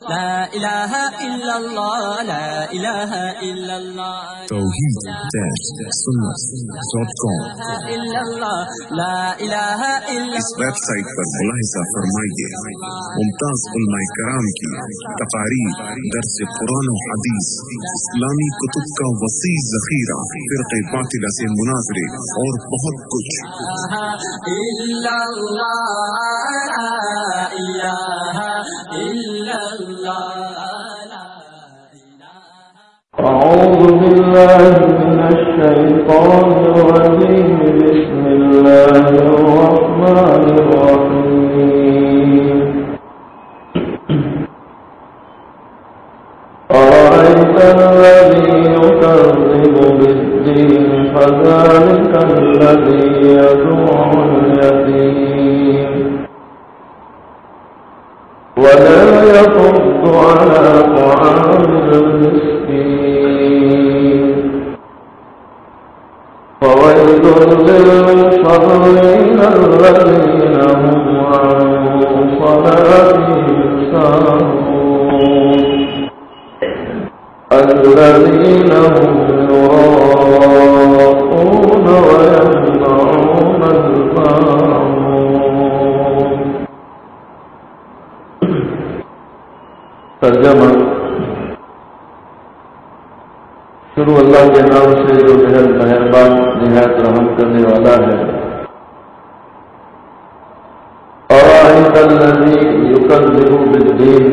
لا الہ الا اللہ لا الہ الا اللہ توحید-sunnat.com لا الہ الا اس ویب سائٹ پر ملاحظہ فرمائیے ممتاز علماء کرام کی تقاریر، درس قرآن و حدیث، اسلامی کتب کا وسیع ذخیرہ، فرقہ باطلہ سے مناظرے اور بہت کچھ۔ الا اللہ لا الہ الا اللہ أعوذ بالله من الشيطان الرجيم بسم الله الرحمن الرحيم أرأيت الذي يكذب بالدين فذلك الذي يدعو اليتيم ولا يحض على طعام المسكين فويل للمصلين الذين هم عن صلاتهم ساهون الذين هم يراءون ويمنعون الماعون۔ ترجمہ: شروع اللہ کے نام سے جو بہت مہربان نہایت رحم کرنے والا ہے۔ أَرَأَيْتَ الَّذِي يُكَذِّبُ بِالدِّينِ،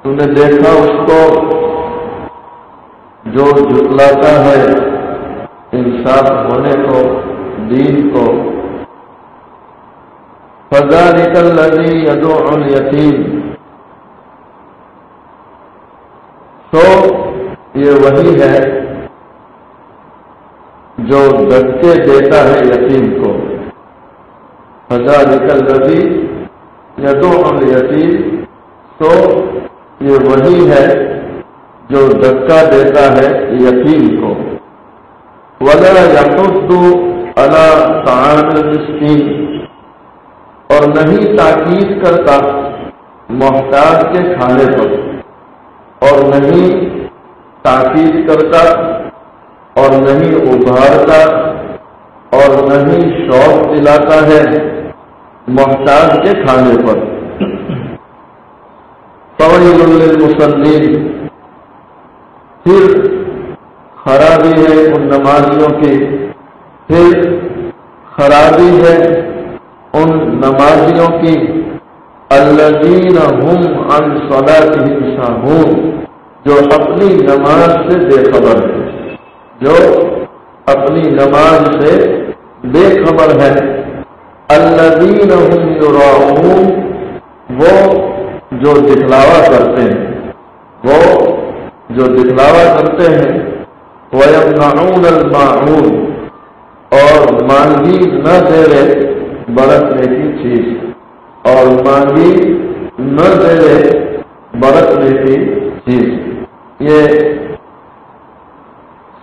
تو نے دیکھا اس کو جو جھٹلاتا ہے انصاف ہونے کو، دین کو۔ فَذَلِكَ الَّذِي يَدُعُّ الْيَتِيمَ، تو یہ وہی ہے جو دھکے دیتا ہے یتیم کو۔ فَذَلِكَ الَّذِي يَدُعُّ الْيَتِيمَ، تو یہ وہی ہے جو دھکا دیتا ہے یتیم کو۔ وَلَا يَحُضُّ عَلَى طَعَامِ الْمِسْكِينِ، اور نہیں تاکید کرتا محتاج کے کھانے پر، اور نہیں تاکید کرتا اور نہیں ابھارتا اور نہیں شوق دلاتا ہے محتاج کے کھانے پر۔ فویل للمصلین، پھر خرابی ہے ان نمازیوں کی، پھر خرابی ہے ان نمازیوں کی، الذین هم عن صلاتهم ساہون، جو اپنی نماز سے بے خبر ہے، جو اپنی نماز سے بے خبر ہے۔ الذین هم یراؤون، وہ جو دکھلاوا کرتے ہیں، وہ جو دکھلاوا کرتے ہیں۔ وَيَمْنَعُونَ الْمَاعُونَ، اور مانگی نہ دے رہے برتنے کی چیز، اور مانگی نہ دے رہے برتنے کی چیز۔ یہ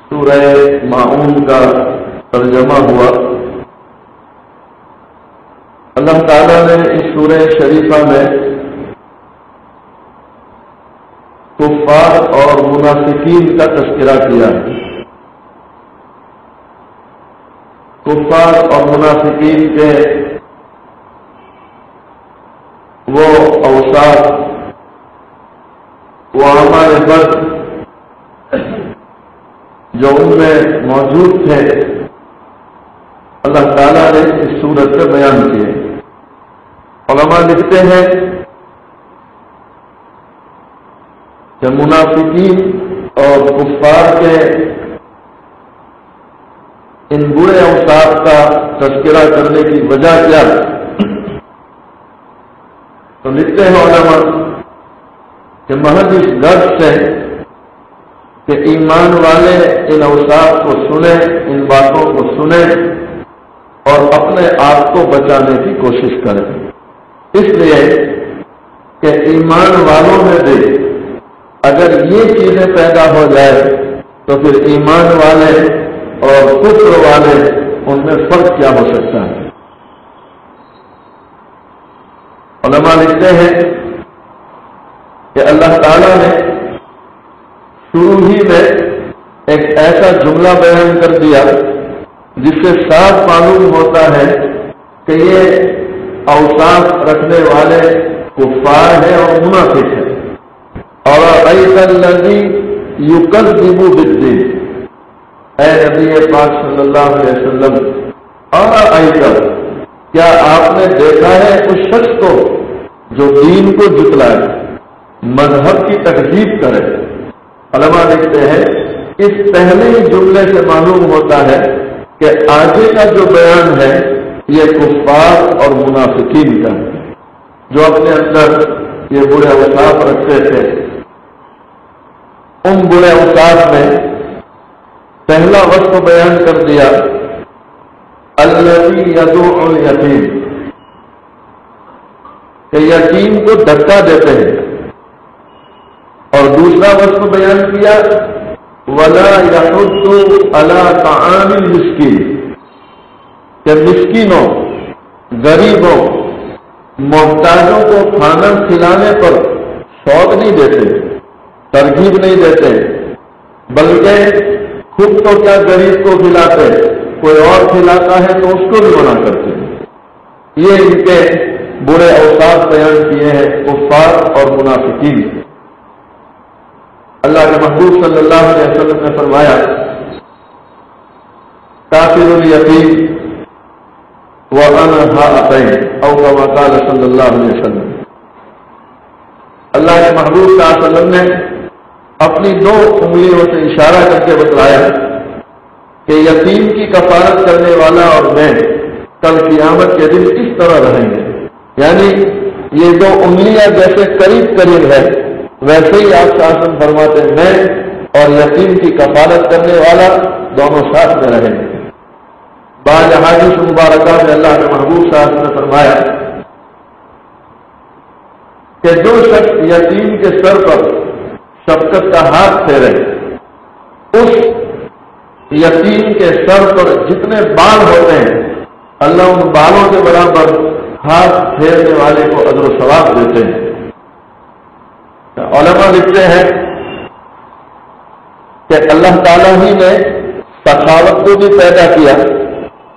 سورہ ماعون کا ترجمہ ہوا۔ اللہ تعالیٰ نے اس سورہ شریفہ میں کفار اور منافقین کا تذکرہ کیا ہے۔ کفار اور منافقین کے وہ اوصاف، وہ اعمال بد جو ان میں موجود تھے، اللہ تعالیٰ نے اس صورت میں بیان کیے۔ علماء لکھتے ہیں کہ منافقین اور کفار کے ان برے اوصاف کا تذکرہ کرنے کی وجہ کیا ہے؟ تو لکھتے ہیں علماء کہ محض اس غرض سے کہ ایمان والے ان اوصاف کو سنیں، ان باتوں کو سنیں اور اپنے آپ کو بچانے کی کوشش کریں، اس لیے کہ ایمان والوں میں بھی اگر یہ چیزیں پیدا ہو جائے تو پھر ایمان والے اور کفر والے ان میں فرق کیا ہو سکتا ہے؟ علماء لکھتے ہیں کہ اللہ تعالیٰ نے شروع ہی میں ایک ایسا جملہ بیان کر دیا جس سے صاف معلوم ہوتا ہے کہ یہ اوصاف رکھنے والے کفار ہیں اور منافق ہیں. اور الذی یکذب بالدین، اے نبی پاک صلی اللہ علیہ وسلم، اور کیا آپ نے دیکھا ہے اس شخص کو جو دین کو جھٹلائے، مذہب کی تکذیب کرے؟ علماء لکھتے ہیں اس پہلے ہی جملے سے معلوم ہوتا ہے کہ آگے کا جو بیان ہے یہ کفار اور منافقین کا ہے، جو اپنے اندر یہ برے اوصاف رکھتے تھے. ان برے اوصاف میں پہلا وصف بیان کر دیا الذی یدعو الیتیم، کہ یتیم کو دھکا دیتے ہیں. اور دوسرا وصف بیان کیا ولا یحض علی طعام المسکین، کہ مسکینوں، غریبوں، محتاجوں کو کھانا کھلانے پر شوق نہیں دیتے، ترغیب نہیں دیتے، بلکہ خود تو کیا غریب کو کھلاتے، کوئی اور کھلاتا ہے تو اس کو بھی منع کرتے ہیں. یہ ان کے برے اوصاف بیان کیے ہیں کفار اور منافقین. اللہ کے محبوب صلی اللہ علیہ وسلم نے فرمایا کافر الیتیم وانا ہاتین، او کما قال صلی اللہ علیہ وسلم. اللہ کے محبوب صلی اللہ علیہ وسلم نے اپنی دو انگلیوں سے اشارہ کر کے بتلایا کہ یتیم کی کفارت کرنے والا اور میں کل قیامت کے دن اس طرح رہیں گے. یعنی یہ دو انگلیاں جیسے قریب قریب ہے ویسے ہی آپ شاسن فرماتے ہیں میں اور یتیم کی کفارت کرنے والا دونوں ساتھ میں رہیں گے. بعض احادیث مبارکہ میں اللہ کے محبوب صاحب نے فرمایا کہ جو شخص یتیم کے سر پر شفقت کا ہاتھ پھیرے، اس یتیم کے سر پر جتنے بال ہوتے ہیں اللہ ان بالوں کے برابر ہاتھ پھیرنے والے کو اجر و ثواب دیتے ہیں. علماء لکھتے ہیں کہ اللہ تعالیٰ ہی نے سخاوت کو بھی پیدا کیا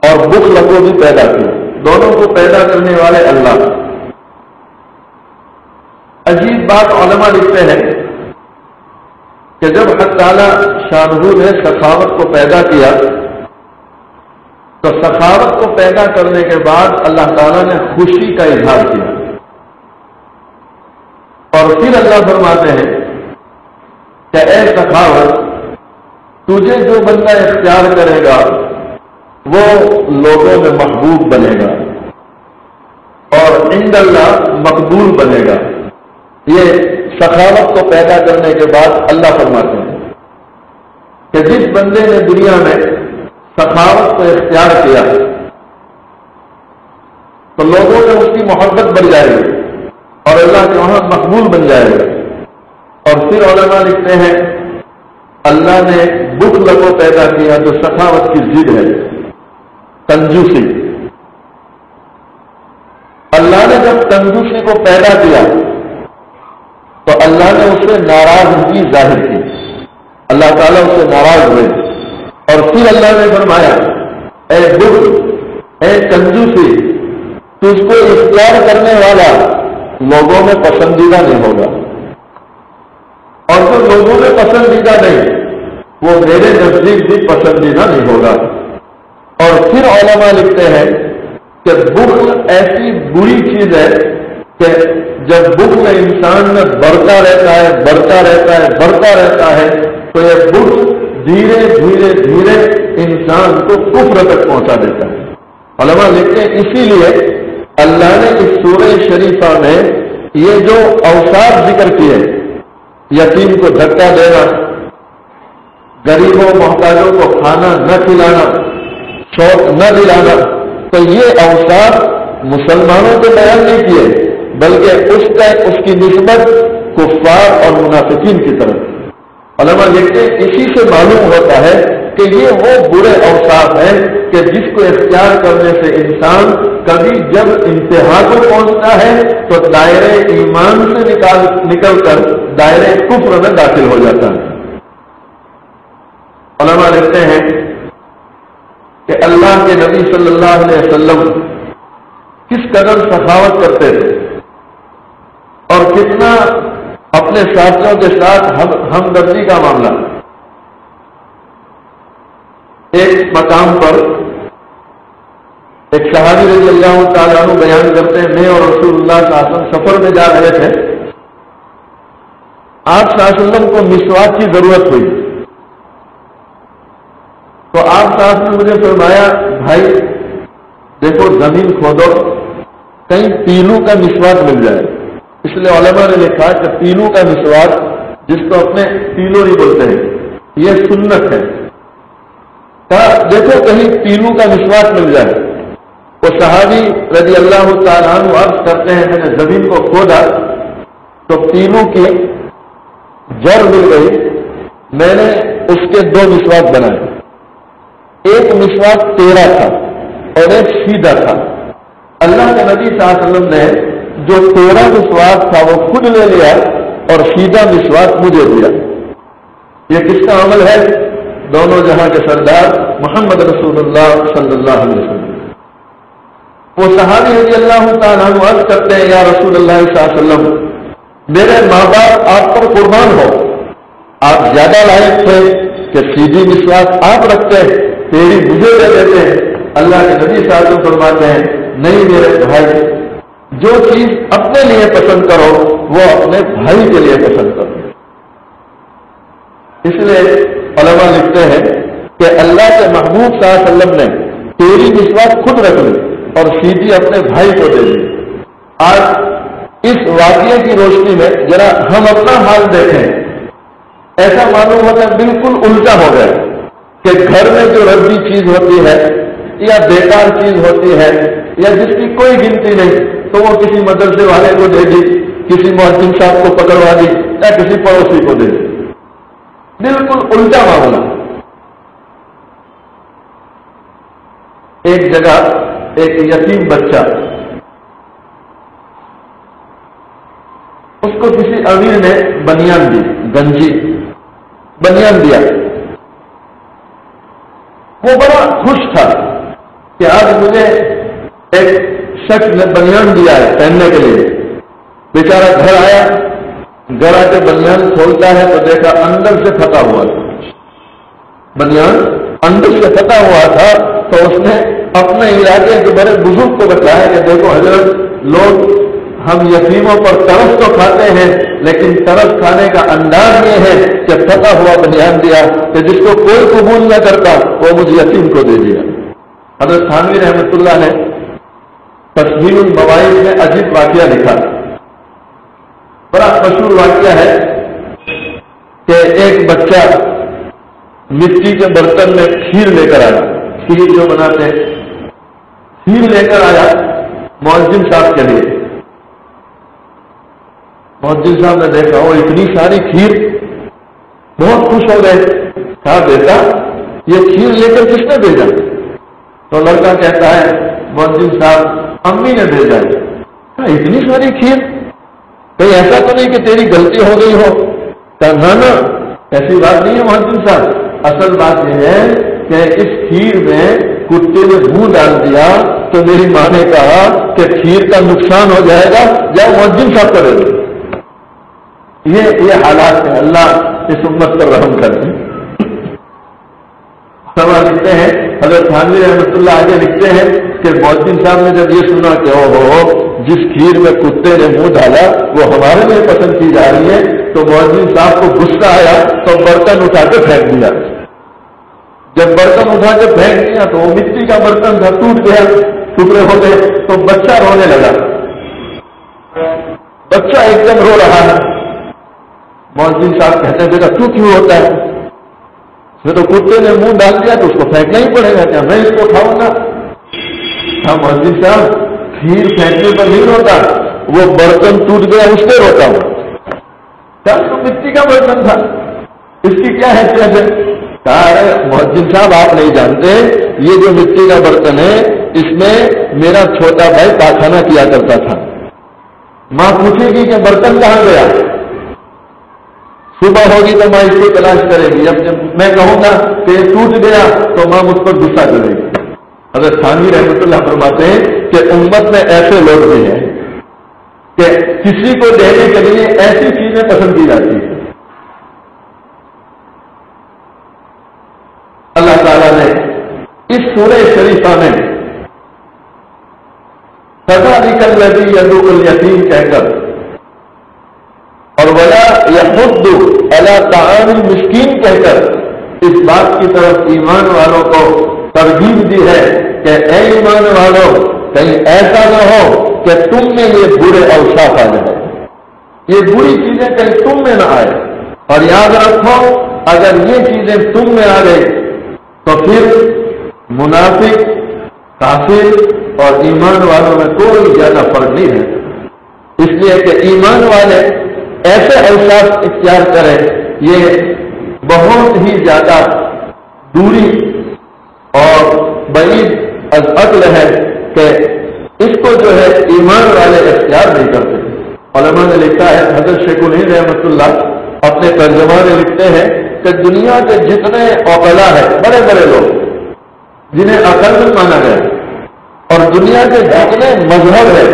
اور بخل کو بھی پیدا کیا، دونوں کو پیدا کرنے والے اللہ. عجیب بات علماء لکھتے ہیں کہ جب حق تعالیٰ شانہ نے سخاوت کو پیدا کیا تو سخاوت کو پیدا کرنے کے بعد اللہ تعالیٰ نے خوشی کا اظہار کیا، اور پھر اللہ فرماتے ہیں کہ اے سخاوت تجھے جو بندہ اختیار کرے گا وہ لوگوں میں محبوب بنے گا اور عند اللہ مقبول بنے گا. یہ سخاوت کو پیدا کرنے کے بعد اللہ فرماتے ہیں کہ جس بندے نے دنیا میں سخاوت کو اختیار کیا تو لوگوں میں اس کی محبت بڑھ جائے گی اور اللہ کے وہاں مقبول بن جائے گا. اور پھر علماء لکھتے ہیں اللہ نے بخل کو پیدا کیا جو سخاوت کی ضد ہے، کنجوسی. اللہ نے جب کنجوسی کو پیدا کیا تو اللہ نے اس سے ناراضگی ظاہر کی، اللہ تعالیٰ اس سے ناراض ہوئے. اور پھر اللہ نے فرمایا اے بخل، اے کنجوسی، تجھ کو اختیار کرنے والا لوگوں میں پسندیدہ نہیں ہوگا، اور جو لوگوں میں پسندیدہ نہیں وہ میرے نزدیک بھی پسندیدہ نہیں ہوگا. اور پھر علماء لکھتے ہیں کہ بخل ایسی بری چیز ہے کہ جب بخل انسان میں بڑھتا رہتا ہے تو یہ بخل دھیرے دھیرے انسان کو کفر تک پہنچا دیتا ہے. علماء لکھتے ہیں اسی لیے اللہ نے اس سورہ شریفہ میں یہ جو اوصاف ذکر کیے، یتیم کو دھکا دینا، غریبوں محتاجوں کو کھانا نہ کھلانا، شوق نہ دلانا، تو یہ اوصاف مسلمانوں کو بیان نہیں کیے بلکہ اس کی نسبت کفار اور منافقین کی طرف. علماء لکھتے ہیں اسی سے معلوم ہوتا ہے کہ یہ وہ برے اوصاف ہیں کہ جس کو اختیار کرنے سے انسان کبھی جب انتہا کو پہنچتا ہے تو دائرے ایمان سے نکل کر دائرے کفر میں داخل ہو جاتا ہے۔ علماء لکھتے ہیں کہ اللہ کے نبی صلی اللہ علیہ وسلم کس قدر سخاوت کرتے تھے اور کتنا اپنے ساتھیوں کے ساتھ ہمدردی کا معاملہ۔ ایک مقام پر ایک صحابی رضی اللہ تعالیٰ عنہ بیان کرتے ہیں، میں اور رسول اللہ صلی اللہ علیہ وسلم سفر میں جا رہے تھے، آپ صلی اللہ علیہ وسلم کو مسواک کی ضرورت ہوئی تو آپ صاحب نے مجھے فرمایا بھائی دیکھو زمین کھودو کہیں پیلو کا مسواک مل جائے، اس لیے علماء نے لکھا کہ پیلو کا مسواک جس کو اپنے پیلو نہیں بولتے ہیں یہ سنت ہے، دیکھو کہیں پیلو کا مسواک مل جائے۔ وہ صحابی رضی اللہ تعالیٰ عنہ عرض کرتے ہیں میں نے زمین کو کھودا تو پیلو کی جڑ مل گئی، میں نے اس کے دو مسواک بنائے، ایک مسواک ٹیڑھا تھا اور ایک سیدھا تھا۔ اللہ کے نبی صلی اللہ علیہ وسلم نے جو ٹیڑھا مسواک تھا وہ خود لے لیا اور سیدھا مسواک مجھے دیا۔ یہ کس کا عمل ہے؟ دونوں جہاں کے سردار محمد رسول اللہ صلی اللہ علیہ وسلم۔ وہ صحابی رضی اللہ تعالیٰ عنہ عرض کرتے ہیں یا رسول اللہ صلی اللہ علیہ وسلم میرے ماں باپ آپ پر قربان ہو، آپ زیادہ لائق تھے کہ سیدھی مسواک آپ رکھتے تیری مجھے دے دیتے ہیں۔ اللہ کے نبی صلی اللہ علیہ وسلم فرماتے ہیں نہیں میرے بھائی، جو چیز اپنے لیے پسند کرو وہ اپنے بھائی کے لیے پسند کرو۔ اس لیے علماء لکھتے ہیں کہ اللہ کے محبوب صلی اللہ علیہ وسلم نے تیری مسواک خود رکھ لی اور سیدھی اپنے بھائی کو دے دی۔ آج اس واقعے کی روشنی میں ذرا ہم اپنا حال دیکھیں، ایسا معلوم ہوتا ہے بالکل الٹا ہو گیا کہ گھر میں جو ردی چیز ہوتی ہے یا بیکار چیز ہوتی ہے یا جس کی کوئی گنتی نہیں تو وہ کسی مدرسے والے کو دے دی، کسی مؤذن صاحب کو پکڑوا دی یا کسی پڑوسی کو دے دی، بالکل الٹا معاملہ۔ ایک جگہ ایک یتیم بچہ، اس کو کسی امیر نے بنیان دی، گنجی بنیان دیا، وہ بڑا خوش تھا کہ آج مجھے ایک شخص نے بنیان دیا ہے پہننے کے لیے۔ بیچارہ گھر آیا، گھر آ کے بنیان کھولتا ہے تو دیکھا اندر سے پھٹا ہوا تھا، بنیان اندر سے پھٹا ہوا تھا تو اس نے اپنے علاقے کے بڑے بزرگ کو بتایا کہ دیکھو حضرت، لوگ ہم یتیموں پر ترس تو کھاتے ہیں لیکن ترس کھانے کا انداز یہ ہے کہ پھٹا ہوا بنیان دیا کہ جس کو کوئی قبول نہ کرتا وہ مجھے یتیم کو دے دیا۔ حضرت تھانوی رحمۃ اللہ نے تسہیل المواعظ میں عجیب واقعہ لکھا، بڑا مشہور واقعہ ہے کہ ایک بچہ مٹی کے برتن میں کھیر لے کر آیا، کھیر جو بناتے ہیں کھیر لے کر آیا مؤذن صاحب کے لیے۔ مؤذن صاحب نے دیکھا وہ اتنی ساری کھیر، بہت خوش ہو گئے، کہا بیٹا یہ کھیر لے کر کس نے بھیجا؟ تو لڑکا کہتا ہے مؤذن صاحب امی نے بھیجا ہے۔ کہا اتنی ساری کھیر، کہیں ایسا تو نہیں کہ تیری غلطی ہو گئی ہو؟ کہا نہ ایسی بات نہیں ہے مؤذن صاحب، اصل بات یہ ہے کہ اس کھیر میں کتے نے منہ ڈال دیا تو میری ماں نے کہا کہ کھیر کا نقصان ہو جائے گا، جاؤ مؤذن صاحب کرے گا۔ یہ حالات ہیں، اللہ اس امت پر رحم کرتے ہیں۔ سوال لکھتے ہیں حضرت تھانوی رحمۃ اللہ آگے لکھتے ہیں کہ مؤذن صاحب نے جب یہ سنا کہ جس کھیر میں کتے نے منہ ڈالا وہ ہمارے لیے پسند کی جا رہی ہے تو مؤذن صاحب کو غصہ آیا تو برتن اٹھا کے پھینک دیا۔ جب برتن اٹھا کے پھینک دیا تو وہ مٹی کا برتن تھا، ٹوٹ گیا، ٹکڑے ہو گئے، تو بچہ رونے لگا، بچہ ایک دم رو رہا ہے۔ مؤذن صاحب کہتے ہیں بیٹا تو کیوں ہوتا ہے؟ میں تو کتے نے منہ ڈال دیا تو اس کو پھینکنا ہی پڑے گا، کیا میں اس کو کھاؤں گا؟ ہاں مؤذن صاحب کھیر پھینکنے پر نہیں روتا، وہ برتن ٹوٹ گیا اس پہ روتا ہوں۔ کیا تو مٹی کا برتن تھا، اس کی کیا حیثیت ہے؟ کہا مؤذن صاحب آپ نہیں جانتے یہ جو مٹی کا برتن ہے اس میں میرا چھوٹا بھائی پاخانہ کیا کرتا تھا. ماں پوچھے گی کہ برتن کہاں گیا؟ صبح ہوگی تو ماں اس کو تلاش کرے گی. جب میں کہوں گا کہ یہ ٹوٹ گیا تو ماں مجھ پر غصہ کرے گی. حضرت تھانوی رحمۃ اللہ فرماتے ہیں کہ امت میں ایسے لوگ بھی ہیں کہ کسی کو دینے کے لیے ایسی چیزیں پسند کی جاتی ہیں. اللہ تعالیٰ نے اس سورہ شریفہ میں فَذَلِكَ الَّذِي يَدُعُّ الْيَتِيمَ کہہ کر اور وَلَا يَحُضُّ عَلَى طَعَامِ الْمِسْكِينِ کہہ کر اس بات کی طرف ایمان والوں کو ترغیب دی ہے کہ اے ایمان والوں کہیں ایسا نہ ہو کہ تم میں یہ برے اوصاف آ جائے، یہ بری چیزیں کہیں تم میں نہ آئے. اور یاد رکھو اگر یہ چیزیں تم میں آ گئی تو پھر منافق، کافر اور ایمان والوں میں کوئی زیادہ فرق نہیں ہے. اس لیے کہ ایمان والے ایسے اوصاف اختیار کریں یہ بہت ہی زیادہ دوری اور بعید از عقل ہے کہ اس کو جو ہے ایمان والے اختیار نہیں کرتے. علماء نے لکھا ہے، حضرت شیخ الہند رحمۃ اللہ اپنے ترجمہ میں لکھتے ہیں کہ دنیا کے جتنے عقلاء ہیں، بڑے بڑے لوگ جنہیں عقل مند مانا گیا، اور دنیا کے جتنے مذہب ہیں،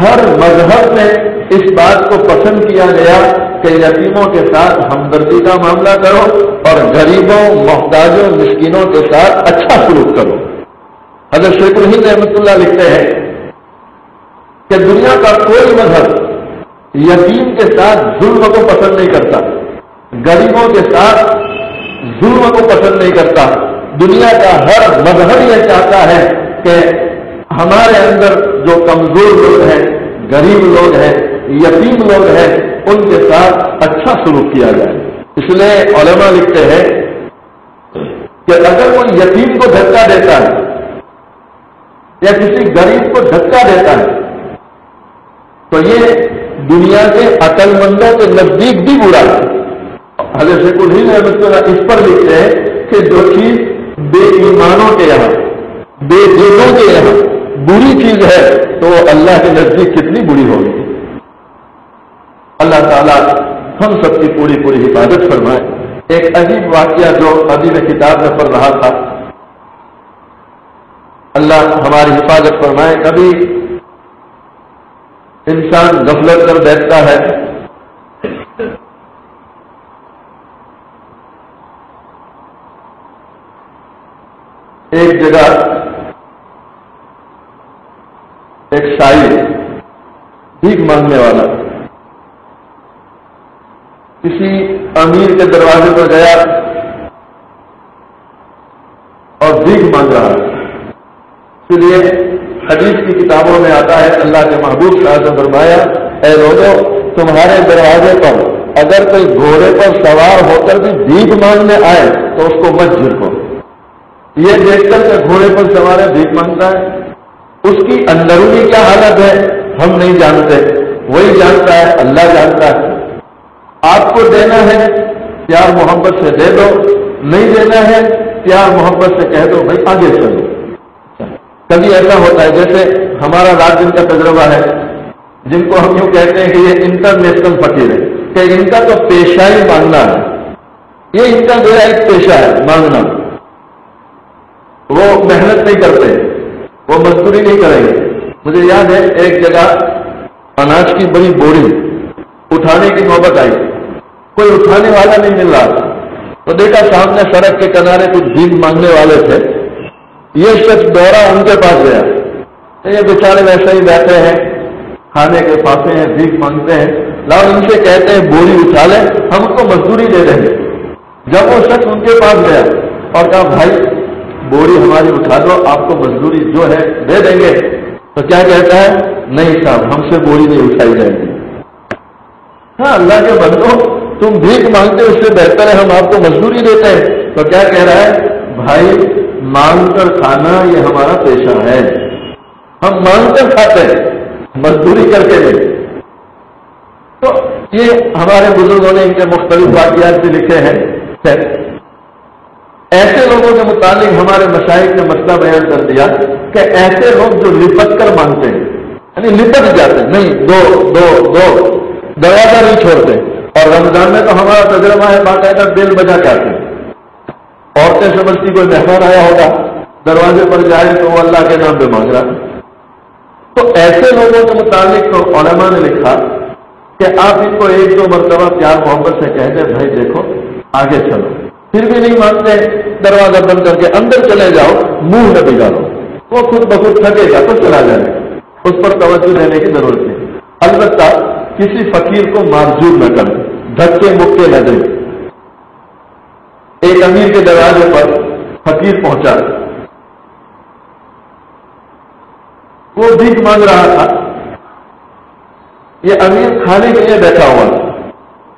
ہر مذہب میں اس بات کو پسند کیا گیا کہ یتیموں کے ساتھ ہمدردی کا معاملہ کرو اور غریبوں، محتاجوں، مسکینوں کے ساتھ اچھا سلوک کرو. حضرت شیخ الہند رحمۃ اللہ لکھتے ہیں کہ دنیا کا کوئی مذہب یتیم کے ساتھ ظلم کو پسند نہیں کرتا، غریبوں کے ساتھ ظلم کو پسند نہیں کرتا. دنیا کا ہر مذہب یہ چاہتا ہے کہ ہمارے اندر جو کمزور لوگ ہیں، غریب لوگ ہیں، یتیم لوگ ہیں، ان کے ساتھ اچھا سلوک کیا جائے. اس لیے علماء لکھتے ہیں کہ اگر کوئی یتیم کو دھکا دیتا ہے یا کسی غریب کو دھکا دیتا ہے تو یہ دنیا کے عقل مندوں کے نزدیک بھی برا ہے. حضرت شیخ الہند رحمۃ اللہ اس پر لکھتے ہیں کہ جو چیز بے ایمانوں کے یہاں، بے دینوں کے یہاں بری چیز ہے تو وہ اللہ کے نزدیک کتنی بری ہوگی. اللہ تعالیٰ ہم سب کی پوری پوری حفاظت فرمائے. ایک عجیب واقعہ جو ابھی میں کتاب میں پڑھ رہا تھا، اللہ ہماری حفاظت فرمائے. کبھی انسان غفلت کر بیٹھتا ہے، ایک جگہ ایک شاعر بھیک مانگنے والا کسی امیر کے دروازے پر گیا اور بھیک مانگ رہا ہے. اس لیے حدیث کی کتابوں میں آتا ہے، اللہ کے محبوب صلی اللہ علیہ وسلم فرمایا، اے لوگوں تمہارے دروازے پر اگر کوئی گھوڑے پر سوار ہو کر بھی بھیک مانگنے آئے تو اس کو مت جھڑکو. یہ دیکھ کر کہ گھوڑے پر سوار ہے بھیک مانگتا ہے، اس کی اندرونی کیا حالت ہے ہم نہیں جانتے، وہی جانتا ہے، اللہ جانتا ہے. آپ کو دینا ہے پیار محبت سے دے دو، نہیں دینا ہے پیار محبت سے کہہ دو بھائی آگے چلو. کبھی ایسا ہوتا ہے جیسے ہمارا رات دن کا تجربہ ہے، جن کو ہم یوں کہتے ہیں کہ یہ انٹرنیشنل فقیر ہے، کہ ان کا تو پیشہ ہی مانگنا ہے، یہ ان کا جو ہے ایک پیشہ ہے مانگنا. وہ محنت نہیں کرتے، وہ مزدوری نہیں کریں گے. مجھے یاد ہے ایک جگہ اناج کی بڑی بوری اٹھانے کی نوبت آئی، کوئی اٹھانے والا نہیں مل رہا تھا، تو دیکھا سامنے سڑک کے کنارے کچھ بھیک مانگنے والے تھے. یہ شخص دوڑا ان کے پاس گیا. یہ بیچارے ویسے ہی بیٹھے ہیں، کھانے کے پاسے ہیں، بھیک مانگتے ہیں. لاؤ ان سے کہتے ہیں بوری اٹھا لیں، ہم ان کو مزدوری دے دیں گے. جب وہ شخص ان کے پاس گیا اور کہا بھائی بوری ہماری اٹھا دو، آپ کو مزدوری جو ہے دے دیں گے، تو کیا کہتا ہے، نہیں صاحب ہم سے بوری نہیں اٹھائی جائے گی. ہاں اللہ کے بندو تم بھیک مانگتے اس سے بہتر ہے ہم آپ کو مزدوری دیتے ہیں. تو کیا کہہ رہا ہے، بھائی مانگ کر کھانا یہ ہمارا پیشہ ہے، ہم مانگ کر کھاتے ہیں، مزدوری کر کے نہیں. تو یہ ہمارے بزرگوں نے ان کے مختلف واقعات سے لکھے ہیں. ایسے لوگوں کے متعلق ہمارے مشائخ نے مسئلہ بیان کر دیا کہ ایسے لوگ جو لپٹ کر مانگتے ہیں، یعنی لپٹ جاتے ہیں، نہیں دو دو دو، دروازہ نہیں چھوڑتے. اور رمضان میں تو ہمارا تجربہ ہے باقاعدہ بیل بجا کے آتے ہیں. عورتیں سمجھتی کوئی مہمان آیا ہوگا، دروازے پر جائے تو وہ اللہ کے نام پہ مانگ رہا. تو ایسے لوگوں کے متعلق تو علماء نے لکھا کہ آپ ان کو ایک دو مرتبہ پیار محبت سے کہہ دیں بھائی دیکھو آگے چلو، پھر بھی نہیں مانتے، دروازہ بند کر کے اندر چلے جاؤ، منہ نہ بگاڑو، وہ خود بخود تھکے گا تو چلا جائے، اس پر توجہ دینے کی ضرورت ہے. البتہ کسی فقیر کو معذور نہ کریں، دھکے مکے نہ دیں. ایک امیر کے دروازے پر فقیر پہنچا، وہ بھیک مانگ رہا تھا. یہ امیر کھانے کے لیے بیٹھا ہوا،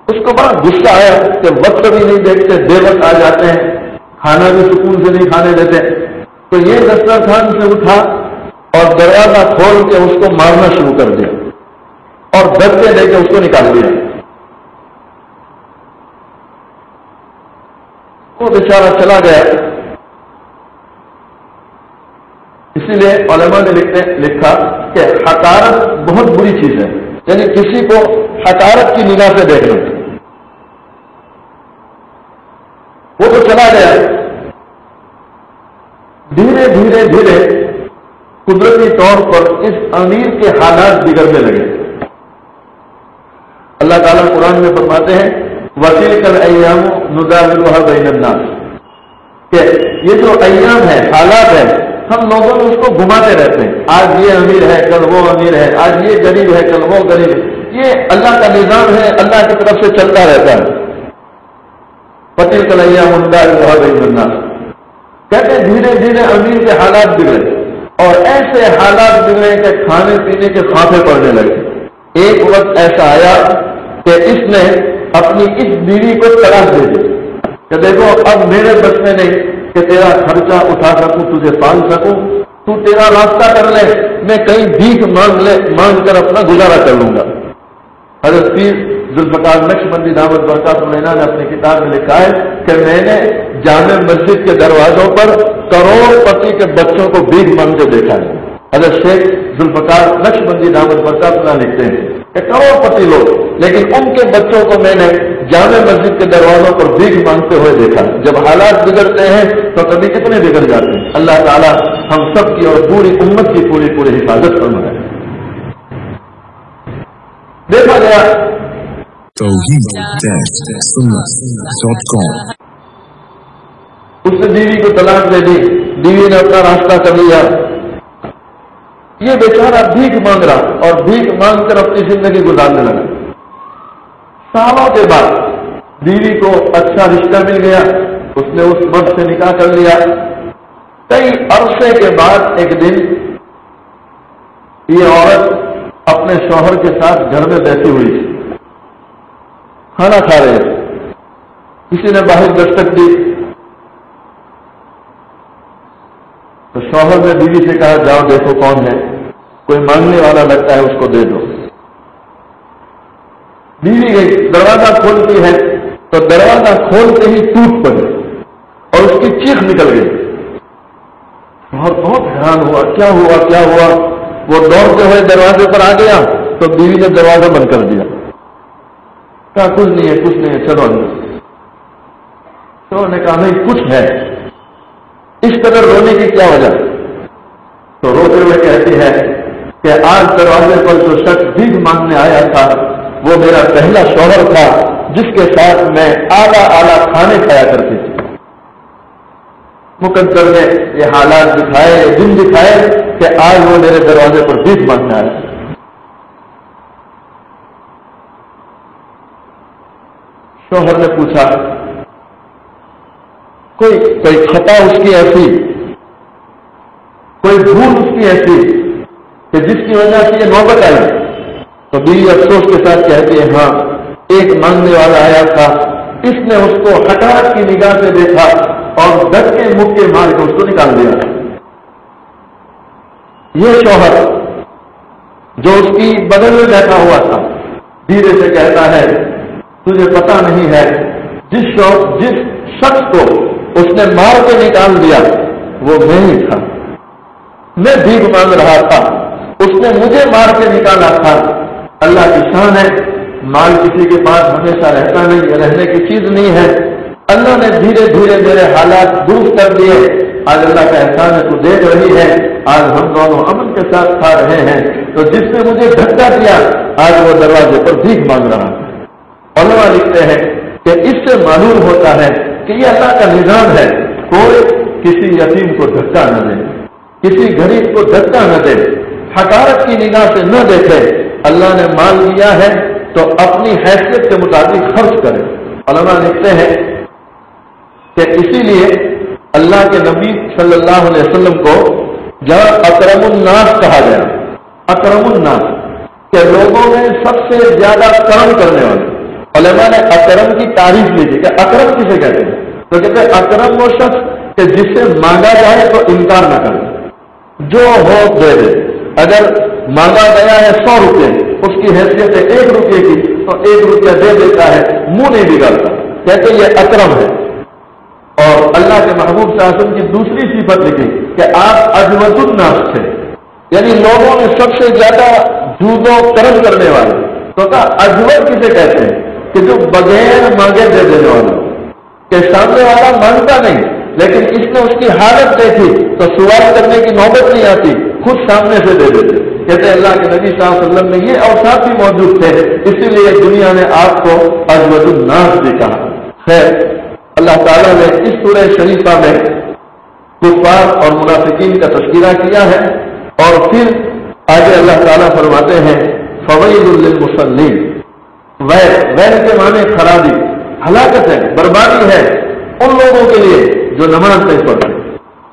اس کو بڑا غصہ آیا کہ وقت بھی نہیں دیکھتے، بے وقت آ جاتے ہیں، کھانا بھی سکون سے نہیں کھانے دیتے. تو یہ دسترخوان سے اٹھا اور دروازہ کھول کے اس کو مارنا شروع کر دیا اور دھکے دے کے اس کو نکال دیا. وہ بیچارہ چلا گیا. اسی لیے علماء نے لکھا کہ حقارت بہت بری چیز ہے، یعنی کسی کو حقارت کی نگاہ سے دیکھنا. وہ تو چلا گیا. دھیرے دھیرے دھیرے قدرتی طور پر اس امیر کے حالات بگڑنے لگے. اللہ تعالیٰ قرآن میں فرماتے ہیں وَتِلْكَ الْأَيَّامُ نُدَاوِلُهَا بَيْنَ النَّاسِ، کہ یہ جو ایام ہے، حالات ہے، ہم لوگوں میں اس کو گھماتے رہتے ہیں. آج یہ امیر ہے، کل وہ امیر ہے، آج یہ غریب ہے، کل وہ غریب ہے. یہ اللہ کا نظام ہے، اللہ کی طرف سے چلتا رہتا ہے. وَتِلْكَ الْأَيَّامُ نُدَاوِلُهَا بَيْنَ النَّاسِ، کہتے ہیں دھیرے دھیرے امیر کے حالات بگڑے اور ایسے حالات بگڑے کہ کھانے پینے کے خافے پڑنے لگے. ایک وقت ایسا آیا کہ اس نے اپنی اس بیوی کو طلاق دے دی کہ دیکھو اب میرے بس میں نہیں کہ تیرا خرچہ اٹھا سکوں، تجھے پال سکوں، تو تیرا راستہ کر لے، میں کہیں بھیک مانگ کر اپنا گزارا کر لوں گا. حضرت پیر ذوالفقار نقشبندی دعوت برکات العلیہ نے اپنی کتاب میں لکھا ہے کہ میں نے جامع مسجد کے دروازوں پر کروڑ پتی کے بچوں کو بھیک مانگتے دیکھا ہے. حضرت شیخ ذوالفقار نقشبندی دعوت برکات اللہ لکھتے ہیں کہ کروڑ پتی لوگ، لیکن ان کے بچوں کو میں نے جامع مسجد کے دروازوں پر بھیک مانگتے ہوئے دیکھا. جب حالات بگڑتے ہیں تو کبھی کتنے بگڑ جاتے ہیں. اللہ تعالیٰ ہم سب کی اور پوری امت کی پوری حفاظت فرمائے. دیکھا گیا توحید-سنت.com اس نے بیوی کو طلاق دے دی، بیوی نے اپنا راستہ کر لیا. یہ بیچارہ بھیک مانگ رہا اور بھیک مانگ کر اپنی زندگی گزارنے لگا. سالوں کے بعد بیوی کو اچھا رشتہ مل گیا، اس نے اس مرد سے نکاح کر لیا. کئی عرصے کے بعد ایک دن یہ عورت اپنے شوہر کے ساتھ گھر میں بیٹھی ہوئی تھی، کھانا کھا رہے تھے. کسی نے باہر دستک دی تو شوہر نے بیوی سے کہا جاؤ دیکھو کون ہے، کوئی مانگنے والا لگتا ہے، اس کو دے دو. بیوی گئی، دروازہ کھولتی ہے تو دروازہ کھولتے ہی ٹوٹ پڑی اور اس کی چیخ نکل گئی. شوہر بہت حیران ہوا، کیا ہوا. وہ دوڑتے ہوئے دروازے پر آ گیا تو بیوی نے دروازہ بند کر دیا. کہا کچھ نہیں ہے، چلو اندر. شوہر نے کہا نہیں کچھ ہے. اس قدر رونے کی کیا وجہ؟ تو روتے ہوئے کہتی ہے کہ آج دروازے پر جو شخص بھیک مانگنے آیا تھا وہ میرا پہلا شوہر تھا جس کے ساتھ میں اعلیٰ کھانے کھایا کرتی تھی. مقدر نے یہ حالات دکھائے، یہ دن دکھائے کہ آج وہ میرے دروازے پر بھیک مانگنے آیا. شوہر نے پوچھا کوئی خطا اس کی ایسی، کوئی بھول اس کی ایسی کہ جس کی وجہ سے یہ نوبت آئی؟ تو بیوی افسوس کے ساتھ کہتی ہے ہاں، ایک مانگنے والا آیا تھا، اس نے اس کو حقارت کی نگاہ سے دیکھا اور دھکے مکے مار کے اس کو نکال دیا. یہ شوہر جو اس کی بغل میں بیٹھا ہوا تھا دھیرے سے کہتا ہے تجھے پتا نہیں ہے جس شخص کو اس نے مار کے نکال دیا وہ میں ہی تھا، میں بھیک مانگ رہا تھا، اس نے مجھے مار کے نکالا تھا۔ اللہ کی شان ہے، مال کسی کے پاس ہمیشہ رہتا نہیں، یہ رہنے کی چیز نہیں ہے۔ اللہ نے دھیرے دھیرے میرے حالات درست کر دیے، آج اللہ کا احسان ہے، تو دیکھ رہی ہے آج ہم دونوں امن کے ساتھ کھا رہے ہیں۔ تو جس نے مجھے دھکا دیا آج وہ دروازے پر بھیک مانگ رہا ہے۔ علماء لکھتے ہیں کہ اس سے معلوم ہوتا ہے کہ یہ اللہ کا نظام ہے، کوئی کسی یتیم کو دھکا نہ دے، کسی غریب کو دھکا نہ دے، حقارت کی نگاہ سے نہ دیکھے۔ اللہ نے مال دیا ہے تو اپنی حیثیت کے مطابق خرچ کرے۔ علماء لکھتے ہیں کہ اسی لیے اللہ کے نبی صلی اللہ علیہ وسلم کو جہاں اکرم الناس کہا گیا، اکرم الناس کہ لوگوں میں سب سے زیادہ کرم کرنے والے، علماء نے اکرم کی تعریف لی تھی کہ اکرم کسے کہتے ہیں، تو کہتے ہیں اکرم وہ شخص کہ جس سے مانگا جائے تو انکار نہ کرے، جو ہو دے دے۔ اگر مانگا گیا ہے 100 روپے، اس کی حیثیت ہے 1 روپے کی تو 1 روپیہ دے دیتا ہے، منہ نہیں بگڑتا، کہتے یہ اکرم ہے۔ اور اللہ کے محبوب صلی اللہ علیہ وسلم کی دوسری صفت لکھی کہ آپ اجود الناس تھے، یعنی لوگوں میں سب سے زیادہ جود و کرم کرنے والے۔ تو کہا اجود کسے کہتے ہیں کہ جو بغیر مانگے دے دینے والا، کہ سامنے والا مانگتا نہیں لیکن اس نے اس کی حالت دیکھی تو سوال کرنے کی نوبت نہیں آتی، خود سامنے سے دے دیتے۔ کہتے اللہ کے نبی صلی اللہ علیہ وسلم میں یہ اوصاف بھی موجود تھے، اسی لیے دنیا نے آپ کو اجود الناس بھی کہا۔ خیر، اللہ تعالیٰ نے اس سورہ شریفہ میں کفار اور منافقین کا تذکرہ کیا ہے، اور پھر آگے اللہ تعالیٰ فرماتے ہیں فویل للمصلین، ویل کے معنی خرابی، ہلاکت ہے، بربادی ہے ان لوگوں کے لیے جو نماز نہیں پڑھتے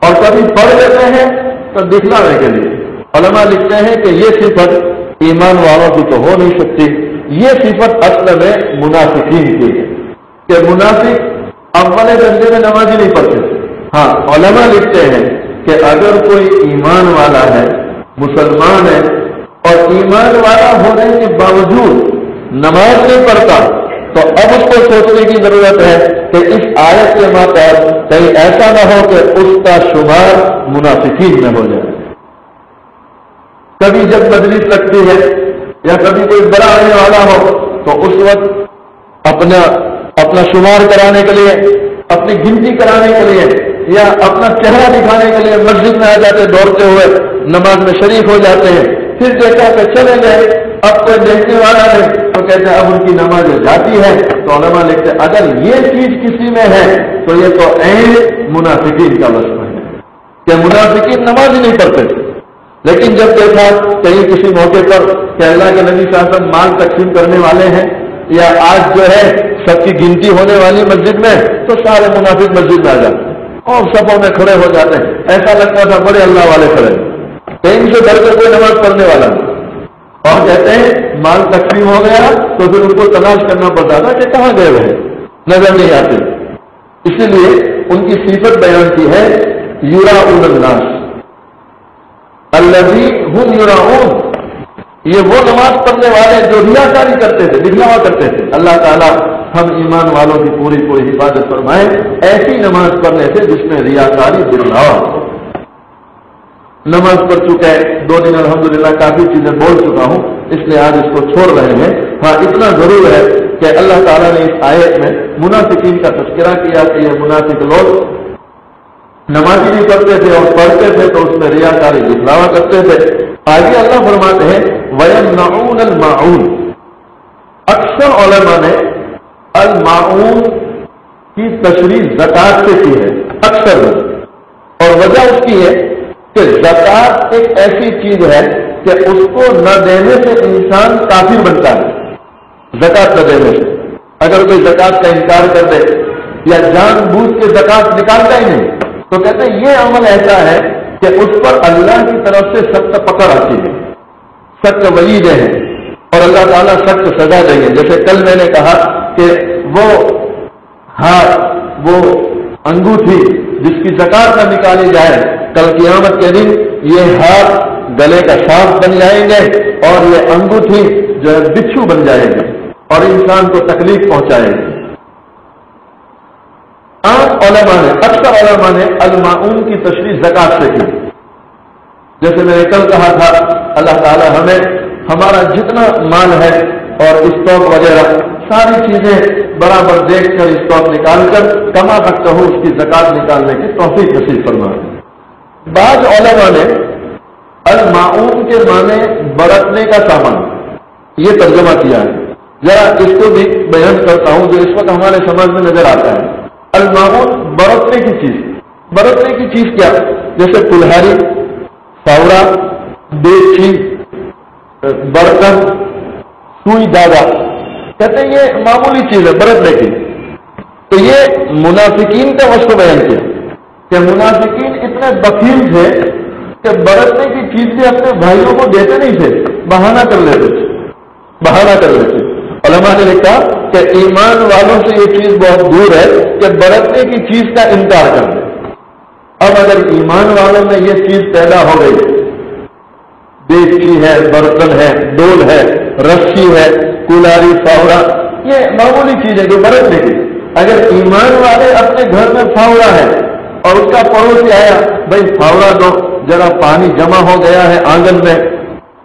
اور کبھی پڑھ لیتے ہیں تو دکھلانے کے لیے۔ علماء لکھتے ہیں کہ یہ صفت ایمان والوں کی تو ہو نہیں سکتی، یہ صفت اصل میں منافقین کی ہے کہ منافق اول درجے میں نماز ہی نہیں پڑھتے۔ ہاں، علماء لکھتے ہیں کہ اگر کوئی ایمان والا ہے، مسلمان ہے، اور ایمان والا ہونے کے باوجود نماز نہیں پڑھتا تو اب اس کو سوچنے کی ضرورت ہے کہ اس آیت کے ماتحت کہیں ایسا نہ ہو کہ اس کا شمار منافقین میں ہو جائے۔ کبھی جب مجلس لگتی ہے یا کبھی کوئی بڑا آنے والا ہو تو اس وقت اپنا شمار کرانے کے لیے، اپنی گنتی کرانے کے لیے یا اپنا چہرہ دکھانے کے لیے مسجد میں آ جاتے، دوڑتے ہوئے نماز میں شریک ہو جاتے ہیں، پھر دیکھا کہ چلے گئے، اب کوئی دیکھنے والا نہیں تو کہتے ہیں اب ان کی نماز جاتی ہے۔ تو علماء لکھتے ہیں اگر یہ چیز کسی میں ہے تو یہ تو عین منافقین کا وصف ہے کہ منافقین نماز ہی نہیں پڑھتے۔ لیکن جب دیکھا کہیں کسی موقع پر کہ اللہ کے نبی صلی اللہ علیہ وسلم مال تقسیم کرنے والے ہیں یا آج جو ہے سب کی گنتی ہونے والی مسجد میں، تو سارے منافق مسجد میں آ جاتے ہیں اور صفوں میں کھڑے ہو جاتے ہیں، ایسا لگتا تھا بڑے اللہ والے کھڑے، کہیں سے ڈر کر کوئی نماز پڑھنے والا نہیں۔ اور کہتے ہیں مال تقسیم ہو گیا تو پھر ان کو تلاش کرنا پڑتا تھا کہ کہاں گئے ہوئے، نظر نہیں آتے۔ اسی لیے ان کی صفت بیان کی ہے یراؤن الناس الذی هم یراؤن، یہ وہ نماز پڑھنے والے جو ریاکاری کرتے تھے، دکھلاوا کرتے تھے۔ اللہ تعالیٰ ہم ایمان والوں کی پوری حفاظت فرمائے ایسی نماز پڑھنے سے جس میں ریاکاری دکھلاوا ہو۔ نماز پڑھ چکے 2 دن الحمدللہ کافی چیزیں بول چکا ہوں، اس لیے آج اس کو چھوڑ رہے ہیں۔ ہاں، اتنا ضرور ہے کہ اللہ تعالیٰ نے اس آیت میں منافقین کا تذکرہ کیا کہ یہ منافق لوگ نماز ہی نہیں پڑھتے تھے اور پڑھتے تھے تو اس میں ریاکاری دکھلاوا کرتے تھے۔ آگے اللہ فرماتے ہیں وَيَمْنَعُونَ الْمَاعُونَ، اکثر علماء نے الماعون کی تشریح زکوٰۃ سے کی ہے، اکثر لوگ، اور وجہ اس کی ہے کہ زکوٰۃ ایک ایسی چیز ہے کہ اس کو نہ دینے سے انسان کافر بنتا ہے۔ زکوٰۃ نہ دینے سے، اگر کوئی زکوٰۃ کا انکار کر دے یا جان بوجھ کے زکوٰۃ نکالتا ہی نہیں تو کہتے ہیں یہ عمل ایسا ہے کہ اس پر اللہ کی طرف سے سخت پکڑ آتی ہے، سخت وعیدیں ہیں اور اللہ تعالیٰ سخت سزا دیں گے۔ جیسے کل میں نے کہا کہ وہ وہ انگوٹھی جس کی زکوٰۃ نہ نکالی جائے، کل قیامت کے دن یہ ہاتھ گلے کا سانپ بن جائیں گے اور یہ انگوٹھی جو ہے بچھو بن جائے گی اور انسان کو تکلیف پہنچائے گی۔ عام علماء نے، اکثر علماء نے المعون کی تشریح زکات سے کی. جیسے میں نے کل کہا تھا، اللہ تعالی ہمیں ہمارا جتنا مال ہے اور اسٹاک وغیرہ ساری چیزیں برابر دیکھ کر اسٹاک نکال کر کما سکتا ہوں اس کی زکات نکالنے کی توفیق نصیب فرمائے. بعض علماء نے المعون کے معنی برتنے کا سامان یہ ترجمہ کیا ہے. ذرا اس کو بھی بیان کرتا ہوں جو اس وقت ہمارے سماج میں نظر آتا ہے. المعون برتنے کی چیز. برتنے کی چیز کیا؟ جیسے کلہاری، فاوڑا، دیگچی، برتن، سوئی دھاگا، کہتے ہیں یہ معمولی چیز ہے برتنے کی. تو یہ منافقین کا وصف بیان کیا کہ منافقین اتنے بخیل تھے کہ برتنے کی چیز بھی اپنے بھائیوں کو دیتے نہیں تھے، بہانہ کر لیتے تھے، بہانہ کر لیتے. علماء نے لکھا کہ ایمان والوں سے یہ چیز بہت دور ہے کہ برتنے کی چیز کا انکار کر دیں. اب اگر ایمان والوں میں یہ چیز پیدا ہو گئی، دیگچی ہے، برتن ہے، ڈول ہے، رسی ہے، کولاری، فاوڑا، یہ معمولی چیز ہے جو برتنے کی. اگر ایمان والے اپنے گھر میں فاوڑا ہے اور اس کا پڑوسی آیا، بھائی فاوڑا دو، ذرا پانی جمع ہو گیا ہے آنگن میں،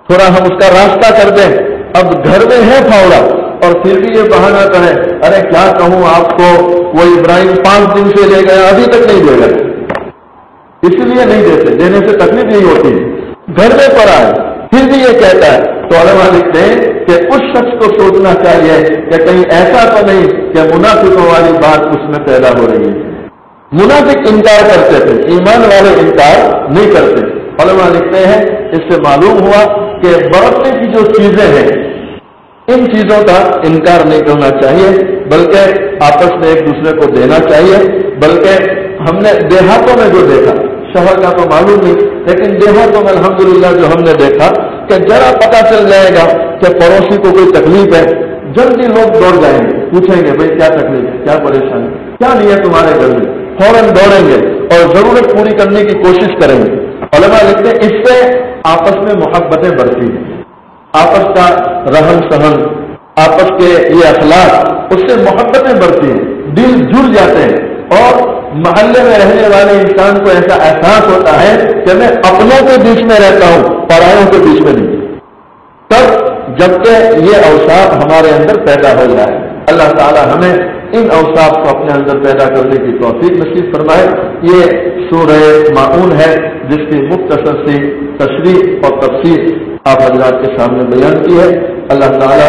تھوڑا ہم اس کا راستہ کر دیں. اب گھر میں ہے فاوڑا اور پھر بھی یہ بہانہ کرے، ارے کیا کہوں آپ کو، وہ ابراہیم 5 دن سے لے گیا ابھی تک نہیں دے گا، اس لیے نہیں دیتے، دینے سے تکلیف نہیں ہوتی ہے. گھر میں پڑا ہے پھر بھی یہ کہتا ہے. تو علماء لکھتے ہیں کہ اس شخص کو سوچنا چاہیے کہ کہیں ایسا تو نہیں کہ منافقوں والی بات اس میں پیدا ہو رہی ہے. منافق انکار کرتے تھے، ایمان والے انکار نہیں کرتے. علماء لکھتے ہیں اس سے معلوم ہوا کہ برتنے کی جو چیزیں ہیں ان چیزوں کا انکار نہیں کرنا چاہیے، بلکہ آپس میں ایک دوسرے کو دینا چاہیے. بلکہ ہم نے دیہاتوں میں جو دیکھا، شہر کا تو معلوم نہیں، لیکن دیہاتوں میں الحمدللہ جو ہم نے دیکھا کہ ذرا پتہ چل جائے گا کہ پڑوسی کو کوئی تکلیف ہے، جلدی لوگ دوڑ جائیں گے، پوچھیں گے بھائی کیا تکلیف ہے، کیا پریشانی، کیا نہیں ہے تمہارے گھر میں، فوراً دوڑیں گے اور ضرورت پوری کرنے کی کوشش کریں گے. علماء لکھتے ہیں اس سے آپس میں محبتیں بڑھتی ہیں، آپس کا رہن سہن، آپس کے یہ اخلاق، اس سے محبتیں بڑھتی ہیں، دل جڑ جاتے ہیں. اور محلے میں رہنے والے انسان کو ایسا احساس ہوتا ہے کہ میں اپنوں کے بیچ میں رہتا ہوں، پرایوں کے بیچ میں نہیں. تب جب کہ یہ اوصاف ہمارے اندر پیدا ہو جائے. اللہ تعالی ہمیں ان اوصاف کو اپنے اندر پیدا کرنے کی توفیق نصیب فرمائے. یہ سورہ ماعون ہے جس کی مختصر سی تشریح اور تفسیر آپ حضرات کے سامنے بیان کی ہے. اللہ تعالی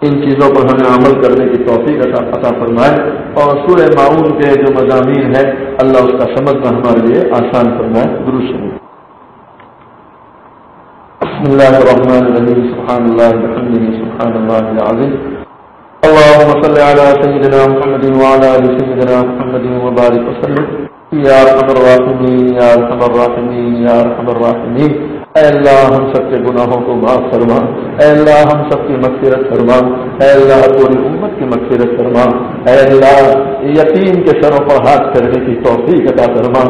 ان چیزوں پر ہمیں عمل کرنے کی توفیق عطا فرمائے اور سورہ ماعون کے جو مضامین ہیں اللہ اس کا سمجھنا ہمارے لیے آسان فرمائے. درود شریف. بسم اللہ الرحمن الرحیم. سبحان اللہ وبحمدہ سبحان اللہ العظیم. اللهم صل على سيدنا محمد وعلى آل سيدنا محمد وبارك وسلم. یا ارحم الراحمین، یا ارحم الراحمین، یا ارحم الراحمین. اے اللہ ہم سب کے گناہوں کو معاف فرما، اے اللہ ہم سب کی مغفرت فرما، اے اللہ پوری امت کی مغفرت فرما. اے اللہ یتیم کے سروں پر ہاتھ کرنے کی توفیق عطا فرما،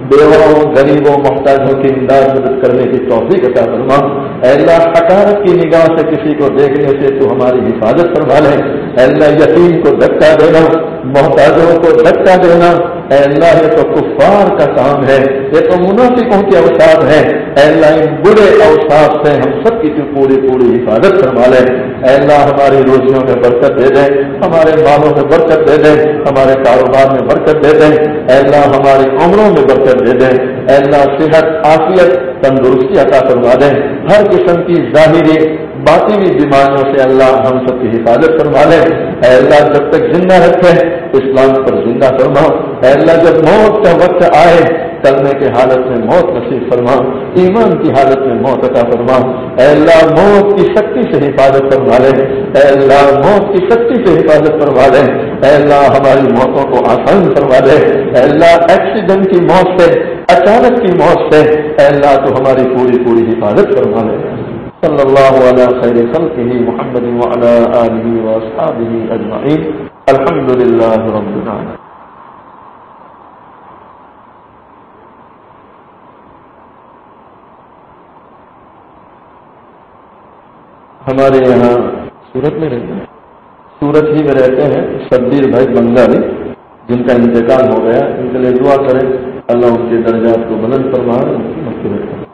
بیواؤں غریبوں محتاجوں کی امداد مدد کرنے کی توفیق عطا فرما. اے اللہ حقارت کی نگاہ سے کسی کو دیکھنے سے تو ہماری حفاظت فرما لے. اے اللہ یتیم کو دھکا دینا، محتاجوں کو دھکا دینا، اے اللہ یہ تو کفار کا کام ہے، یہ تو منافقوں کے اوصاف ہے. اے اللہ ان برے اوصاف سے ہم سب کی پوری حفاظت فرما لے. اے اللہ ہماری روزیوں میں برکت دے دے، ہمارے مالوں میں برکت دے دے، ہمارے کاروبار میں برکت دے دے. اے اللہ ہماری عمروں میں برکت دے دے. اے اللہ صحت، عافیت، تندرستی عطا فرما دے. ہر قسم کی ظاہری باطنی بیماریوں سے اللہ ہم سب کی حفاظت فرما لے. اے اللہ جب تک زندہ رکھے اسلام پر زندہ فرما. اے اللہ جب موت کا وقت آئے کرنے کی حالت میں موت نصیب فرما، ایمان کی حالت میں موت عطا فرما. اے اللہ موت کی سختی سے حفاظت فرما لے. اے اللہ موت کی سختی سے حفاظت فرما لے. اے اللہ ہماری موتوں کو آسان فرما دے. اے اللہ ایکسیڈنٹ کی موت سے، اچانک کی موت سے اے اللہ تو ہماری پوری حفاظت فرما لے. صلی اللہ علی خیر خلقہ محمد وعلی آلہ واصحابہ اجمعین. الحمدللہ رب العالمین. ہمارے یہاں سورت میں رہتے ہیں، سورت ہی میں رہتے ہیں شبیر بھائی بنگالی، جن کا انتقال ہو گیا ان کے لیے دعا کریں، اللہ ان کے درجات کو بلند فرمائے، ان کی مغفرت کرے۔